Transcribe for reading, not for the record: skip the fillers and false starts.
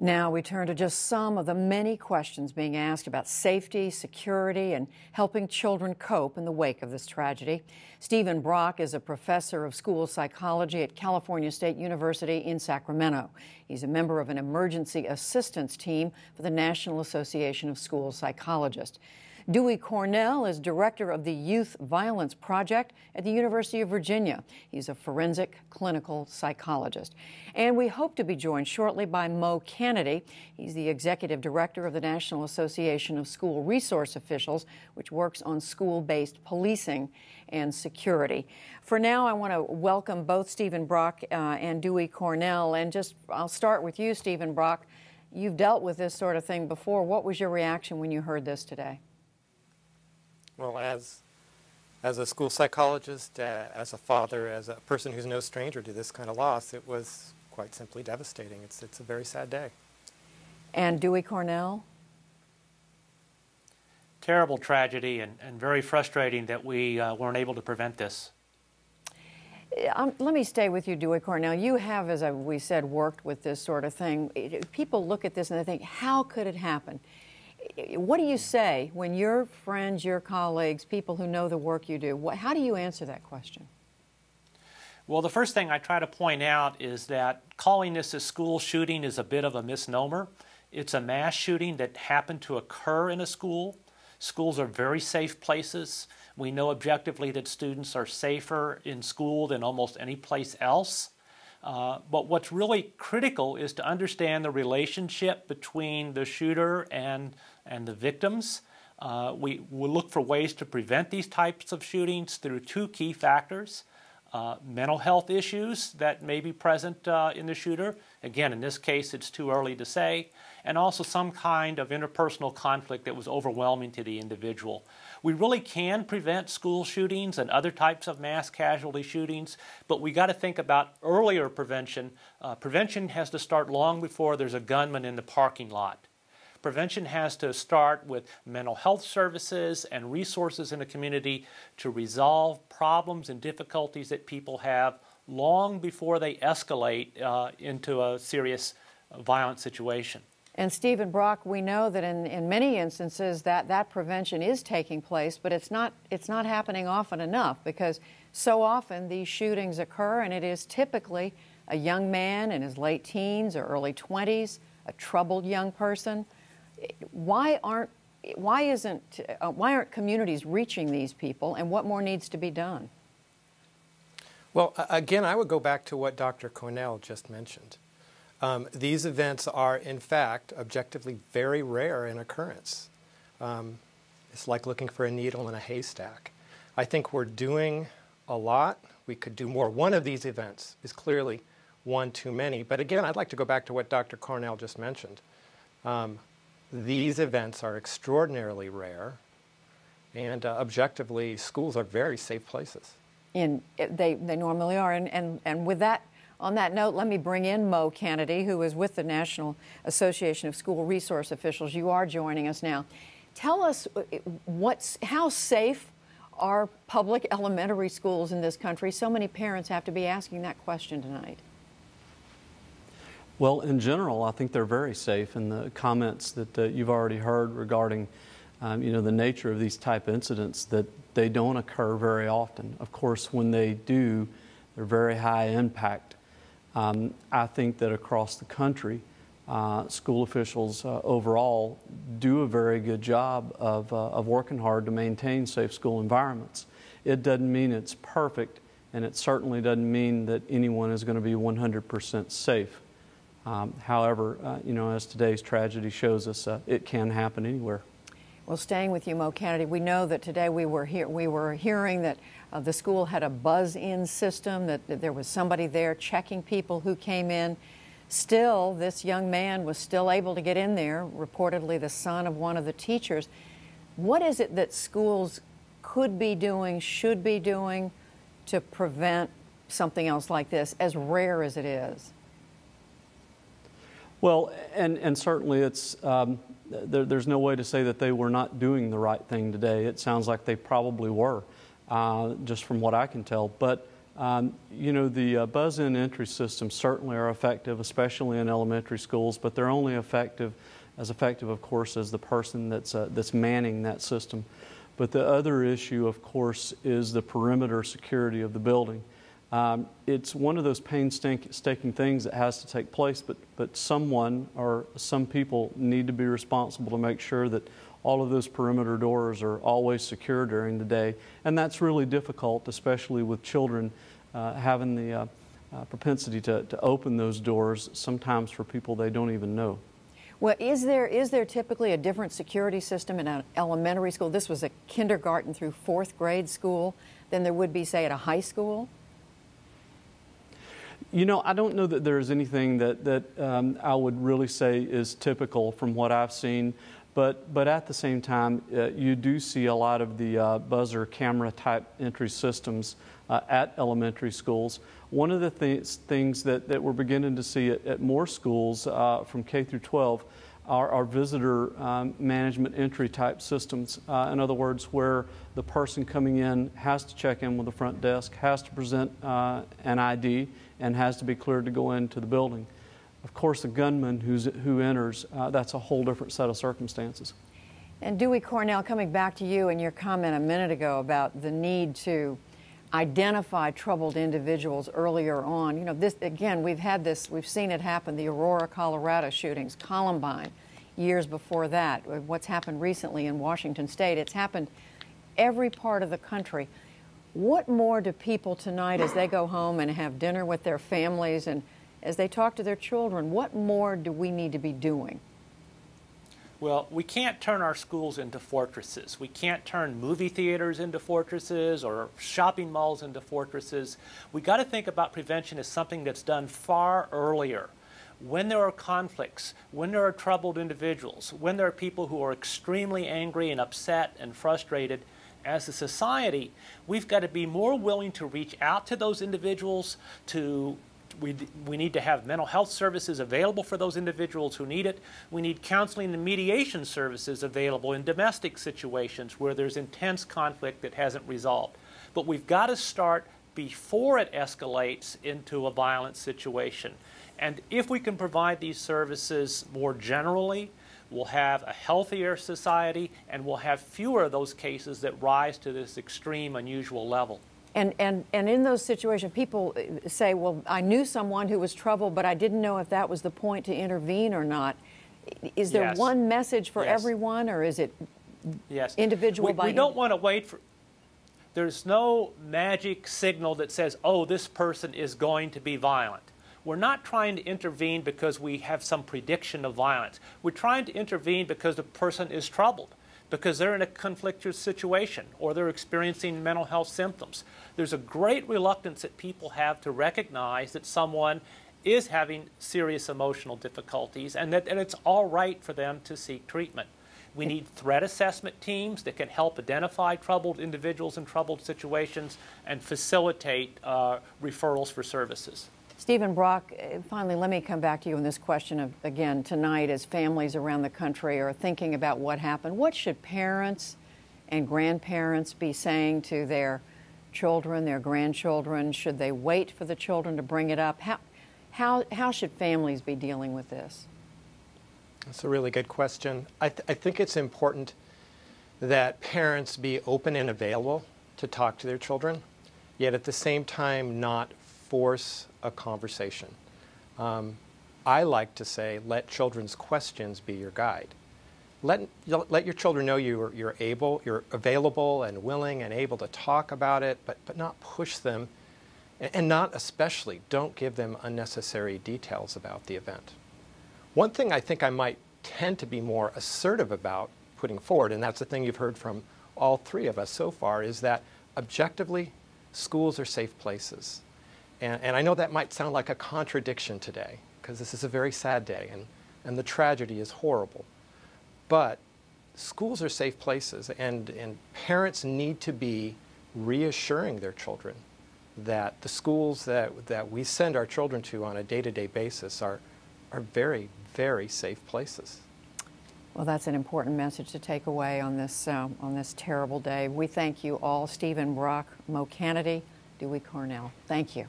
Now we turn to just some of the many questions being asked about safety, security, and helping children cope in the wake of this tragedy. Stephen Brock is a professor of school psychology at California State University in Sacramento. He's a member of an emergency assistance team for the National Association of School Psychologists. Dewey Cornell is director of the Youth Violence Project at the University of Virginia. He's a forensic clinical psychologist. And we hope to be joined shortly by Mo Canady. He's the executive director of the National Association of School Resource Officials, which works on school-based policing and security. For now, I want to welcome both Stephen Brock and Dewey Cornell. And I'll start with you, Stephen Brock. You've dealt with this sort of thing before. What was your reaction when you heard this today? Well, as a school psychologist, as a father, as a person who's no stranger to this kind of loss, it was quite simply devastating. It's a very sad day. And Dewey Cornell? Terrible tragedy and very frustrating that we weren't able to prevent this. Let me stay with you, Dewey Cornell. You have, as we said, worked with this sort of thing. People look at this and they think, how could it happen? What do you say when your friends, your colleagues, people who know the work you do, how do you answer that question? Well, the first thing I try to point out is that calling this a school shooting is a bit of a misnomer. It's a mass shooting that happened to occur in a school. Schools are very safe places. We know objectively that students are safer in school than almost any place else. But what's really critical is to understand the relationship between the shooter and the victims. We will look for ways to prevent these types of shootings through two key factors. Mental health issues that may be present in the shooter. Again, in this case, it's too early to say. And also some kind of interpersonal conflict that was overwhelming to the individual. We really can prevent school shootings and other types of mass casualty shootings, but we got to think about earlier prevention. Prevention has to start long before there's a gunman in the parking lot. Prevention has to start with mental health services and resources in the community to resolve problems and difficulties that people have long before they escalate into a serious violent situation. And Stephen Brock, we know that in many instances that prevention is taking place, but it's not happening often enough, because so often these shootings occur and it is typically a young man in his late teens or early 20s, a troubled young person. Why aren't communities reaching these people, and what more needs to be done? Well, again, I would go back to what Dr. Cornell just mentioned. These events are, in fact, objectively very rare in occurrence. It's like looking for a needle in a haystack. I think we're doing a lot. We could do more. One of these events is clearly one too many. But again, I'd like to go back to what Dr. Cornell just mentioned. These events are extraordinarily rare, and objectively, schools are very safe places. They normally are. And with that, on that note, let me bring in Mo Canady, who is with the National Association of School Resource Officials. You are joining us now. Tell us how safe are public elementary schools in this country? So many parents have to be asking that question tonight. Well, in general, I think they're very safe, and the comments that you've already heard regarding the nature of these type incidents, that they don't occur very often. Of course, when they do, they're very high impact. I think that across the country, school officials overall do a very good job of working hard to maintain safe school environments. It doesn't mean it's perfect, and it certainly doesn't mean that anyone is going to be 100% safe. However, as today's tragedy shows us, it can happen anywhere. Well, staying with you, Mo Canady, we know that today we were hearing that the school had a buzz-in system, that there was somebody there checking people who came in. Still, this young man was still able to get in there, reportedly the son of one of the teachers. What is it that schools could be doing, should be doing, to prevent something else like this, as rare as it is? Well, and certainly it's there's no way to say that they were not doing the right thing today. It sounds like they probably were, just from what I can tell. But You know, the buzz-in entry systems certainly are effective, especially in elementary schools, but they're only effective, of course, as the person that's manning that system. But the other issue, of course, is the perimeter security of the building. It's one of those painstaking things that has to take place, but someone or some people need to be responsible to make sure that all of those perimeter doors are always secure during the day. And that's really difficult, especially with children having the propensity to open those doors, sometimes for people they don't even know. Well, is there typically a different security system in an elementary school? This was a kindergarten through fourth grade school than there would be, say, at a high school? You know, I don't know that there's anything that I would really say is typical from what I've seen. But at the same time, you do see a lot of the buzzer camera type entry systems at elementary schools. One of the things that we're beginning to see at more schools from K through 12 are visitor management entry type systems. In other words, where the person coming in has to check in with the front desk, has to present an ID, and has to be cleared to go into the building. Of course, a gunman who enters, that's a whole different set of circumstances. And Dewey Cornell, coming back to you and your comment a minute ago about the need to identify troubled individuals earlier on. You know, this again, we've seen it happen, the Aurora, Colorado shootings, Columbine, years before that, what's happened recently in Washington State. It's happened every part of the country. What more do people tonight, as they go home and have dinner with their families and as they talk to their children, what more do we need to be doing? Well, we can't turn our schools into fortresses. We can't turn movie theaters into fortresses or shopping malls into fortresses. We got to think about prevention as something that's done far earlier. When there are conflicts, when there are troubled individuals, when there are people who are extremely angry and upset and frustrated, as a society, we've got to be more willing to reach out to those individuals, we need to have mental health services available for those individuals who need it. We need counseling and mediation services available in domestic situations where there's intense conflict that hasn't resolved. But we've got to start before it escalates into a violent situation. And if we can provide these services more generally, we'll have a healthier society and we'll have fewer of those cases that rise to this extreme, unusual level. And in those situations, people say, well, I knew someone who was troubled, but I didn't know if that was the point to intervene or not. Is there one message for everyone, or is it individual by individual? We don't want to wait for... There's no magic signal that says, oh, this person is going to be violent. We're not trying to intervene because we have some prediction of violence. We're trying to intervene because the person is troubled, because they're in a conflicted situation or they're experiencing mental health symptoms. There's a great reluctance that people have to recognize that someone is having serious emotional difficulties and that it's all right for them to seek treatment. We need threat assessment teams that can help identify troubled individuals in troubled situations and facilitate referrals for services. Stephen Brock, finally, let me come back to you on this question of, again, tonight as families around the country are thinking about what happened. What should parents and grandparents be saying to their children, their grandchildren? Should they wait for the children to bring it up? How should families be dealing with this? That's a really good question. I think it's important that parents be open and available to talk to their children, yet at the same time not force a conversation. I like to say, let children's questions be your guide. Let your children know you're available and willing and able to talk about it, but not push them, and not especially, don't give them unnecessary details about the event. One thing I think I might tend to be more assertive about putting forward, and that's the thing you've heard from all three of us so far, is that objectively, schools are safe places. And I know that might sound like a contradiction today, because this is a very sad day, and the tragedy is horrible. But schools are safe places, and parents need to be reassuring their children that the schools that we send our children to on a day-to-day basis are very, very safe places. Well, that's an important message to take away on this terrible day. We thank you all, Stephen Brock, Mo Canady, Dewey Cornell. Thank you.